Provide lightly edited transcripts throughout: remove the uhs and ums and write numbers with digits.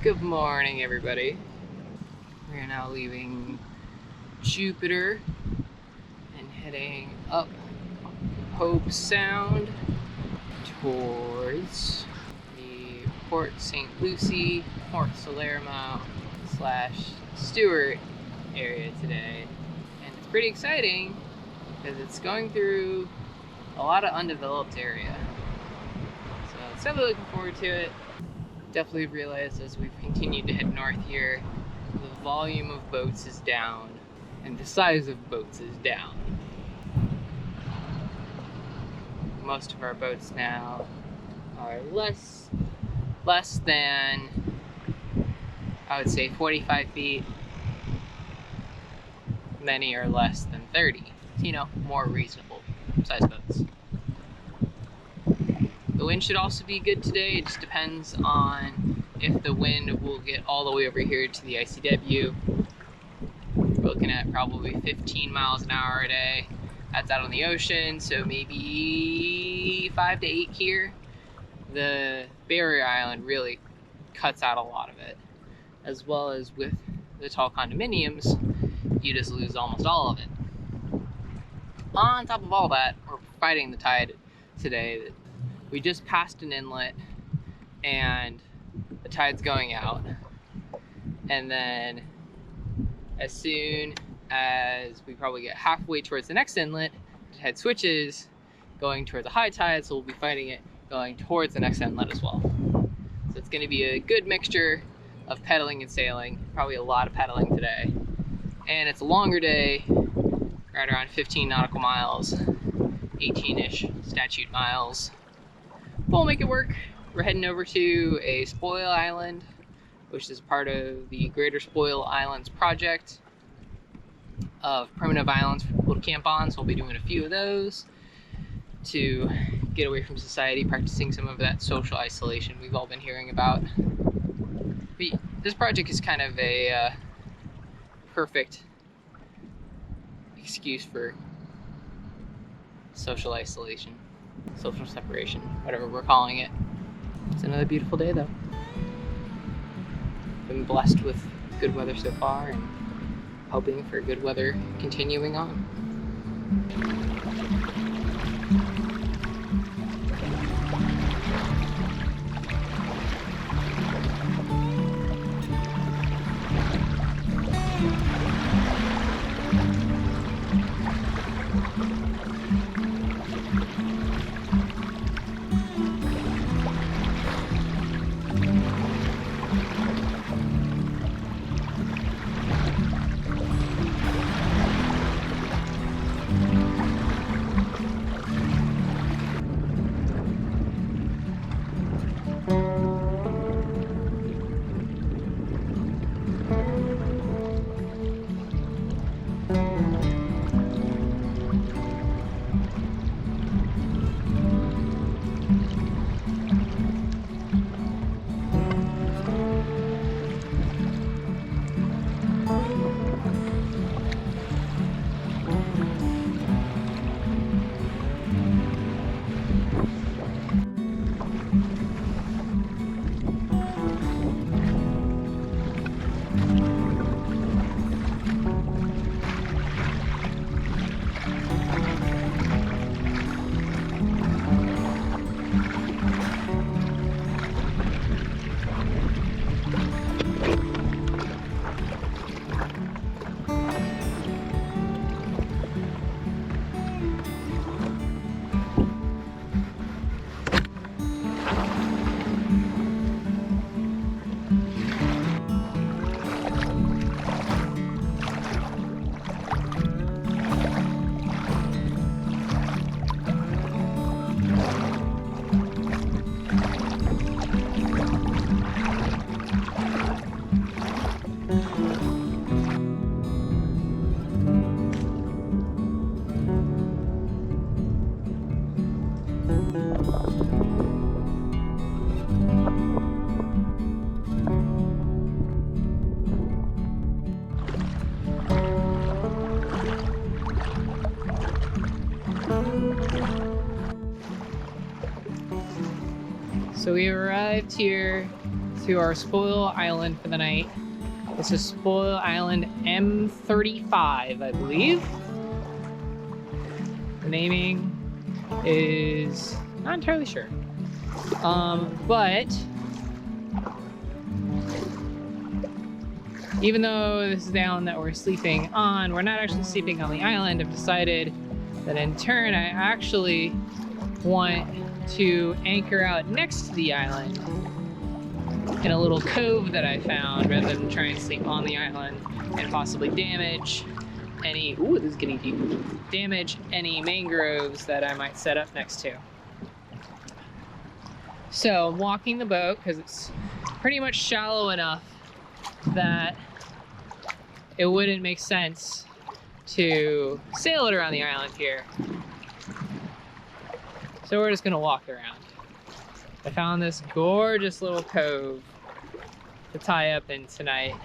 Good morning, everybody. We are now leaving Jupiter and heading up Hope Sound towards the Port St. Lucie, Port Solerno / Stewart area today. And it's pretty exciting because it's going through a lot of undeveloped area. So definitely looking forward to it. Definitely realized as we've continued to head north here, the volume of boats is down and the size of boats is down. Most of our boats now are less than, I would say, 45 feet. Many are less than 30. You know, more reasonable size boats. The wind should also be good today. It just depends on if the wind will get all the way over here to the ICW. We're looking at probably 15 miles an hour a day. That's out on the ocean, so maybe 5 to 8 here. The barrier island really cuts out a lot of it. As well as with the tall condominiums, you just lose almost all of it. On top of all that, we're fighting the tide today. We just passed an inlet and the tide's going out. And then as soon as we probably get halfway towards the next inlet, the tide switches going towards a high tide, so we'll be fighting it going towards the next inlet as well. So it's going to be a good mixture of pedaling and sailing, probably a lot of pedaling today. And it's a longer day, right around 15 nautical miles, 18-ish statute miles. But we'll make it work. We're heading over to a spoil island, which is part of the Greater Spoil Islands project of primitive islands for people to camp on. So we'll be doing a few of those to get away from society, practicing some of that social isolation we've all been hearing about. But this project is kind of a perfect excuse for social isolation, social separation, whatever we're calling it. It's another beautiful day though. Been blessed with good weather so far and hoping for good weather continuing on. So we arrived here to our spoil island for the night. This is spoil island M35, I believe. The naming is not entirely sure. But even though this is the island that we're sleeping on, we're not actually sleeping on the island. I've decided that in turn, I actually want to anchor out next to the island in a little cove that I found, rather than try and sleep on the island and possibly damage any, ooh, this is getting deep, damage any mangroves that I might set up next to. So I'm walking the boat because it's pretty much shallow enough that it wouldn't make sense to sail it around the island here. So we're just gonna walk around. I found this gorgeous little cove to tie up in tonight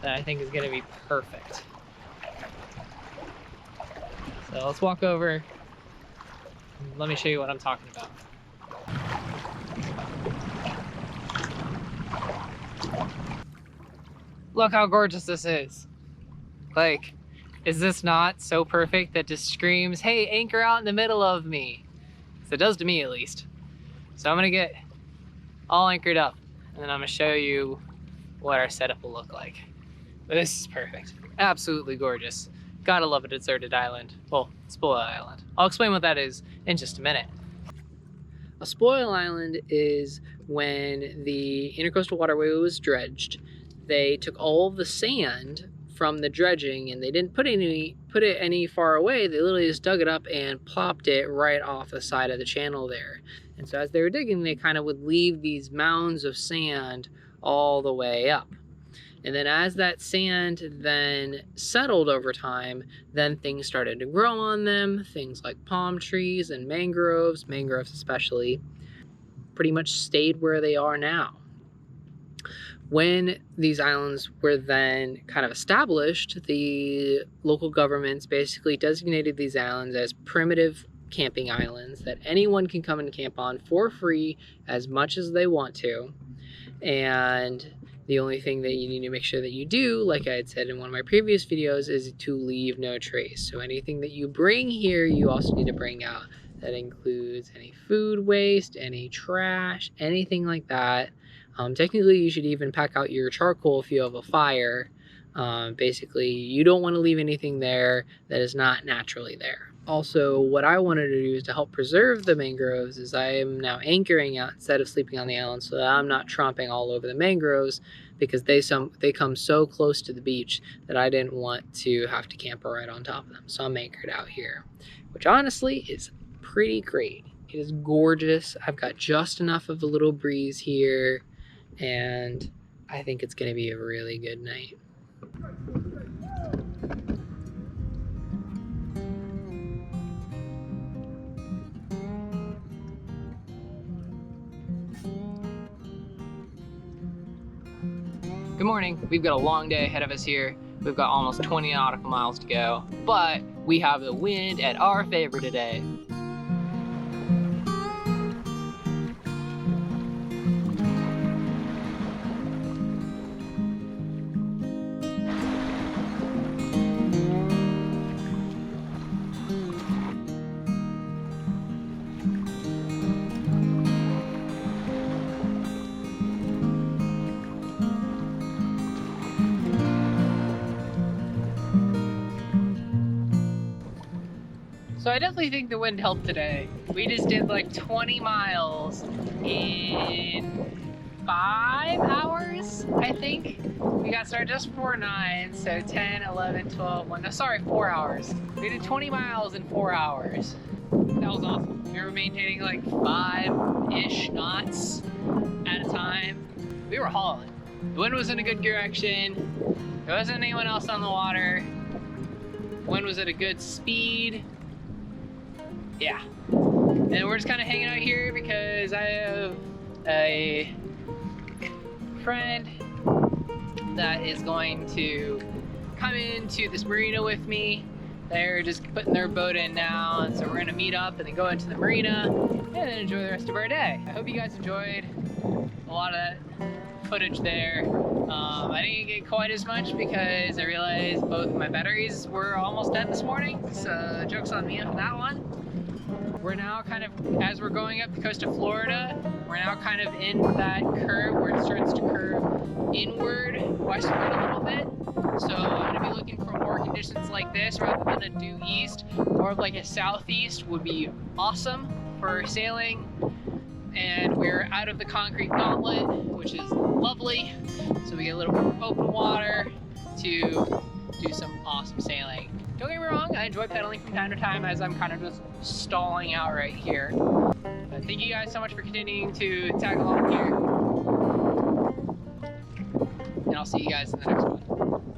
that I think is gonna be perfect. So let's walk over. Let me show you what I'm talking about. Look how gorgeous this is. Like, is this not so perfect that just screams, hey, anchor out in the middle of me? So it does to me, at least. So I'm gonna get all anchored up, and then I'm gonna show you what our setup will look like. But this is perfect. Absolutely gorgeous. Gotta love a deserted island. Well, spoil island. I'll explain what that is in just a minute. A spoil island is when the Intracoastal Waterway was dredged. They took all the sand from the dredging and they didn't put it any far away. They literally just dug it up and plopped it right off the side of the channel there. And so as they were digging, they kind of would leave these mounds of sand all the way up. And then as that sand then settled over time, then things started to grow on them. Things like palm trees and mangroves especially, pretty much stayed where they are now. When these islands were then kind of established, the local governments basically designated these islands as primitive camping islands that anyone can come and camp on for free as much as they want to. And the only thing that you need to make sure that you do, like I had said in one of my previous videos, is to leave no trace. So anything that you bring here, you also need to bring out. That includes any food waste, any trash, anything like that. Technically, you should even pack out your charcoal if you have a fire. Basically, you don't want to leave anything there that is not naturally there. Also, what I wanted to do is to help preserve the mangroves is I am now anchoring out instead of sleeping on the island so that I'm not tromping all over the mangroves, because they come so close to the beach that I didn't want to have to camp right on top of them. So I'm anchored out here, which honestly is pretty great. It is gorgeous. I've got just enough of a little breeze here, and I think it's going to be a really good night. Good morning. We've got a long day ahead of us here. We've got almost 20 nautical miles to go, but we have the wind at our favor today. So I definitely think the wind helped today. We just did like 20 miles in 5 hours, I think. We got started just before 9, so 10, 11, 12, 1, no, sorry, 4 hours. We did 20 miles in 4 hours. That was awesome. We were maintaining like 5-ish knots at a time. We were hauling. The wind was in a good direction. There wasn't anyone else on the water. The wind was at a good speed. Yeah, and we're just kind of hanging out here because I have a friend that is going to come into this marina with me. They're just putting their boat in now, and so we're gonna meet up and then go into the marina and then enjoy the rest of our day. I hope you guys enjoyed the lot of that footage there. I didn't get quite as much because I realized both my batteries were almost dead this morning, so joke's on me on that one. We're now kind of, as we're going up the coast of Florida, we're now kind of in that curve where it starts to curve inward, westward a little bit. So I'm gonna be looking for more conditions like this rather than a due east. More of like a southeast would be awesome for sailing. And we're out of the concrete gauntlet, which is lovely. So we get a little more open water to do some awesome sailing. Don't get me wrong, I enjoy pedaling from time to time as I'm kind of just stalling out right here. But thank you guys so much for continuing to tag along here. And I'll see you guys in the next one.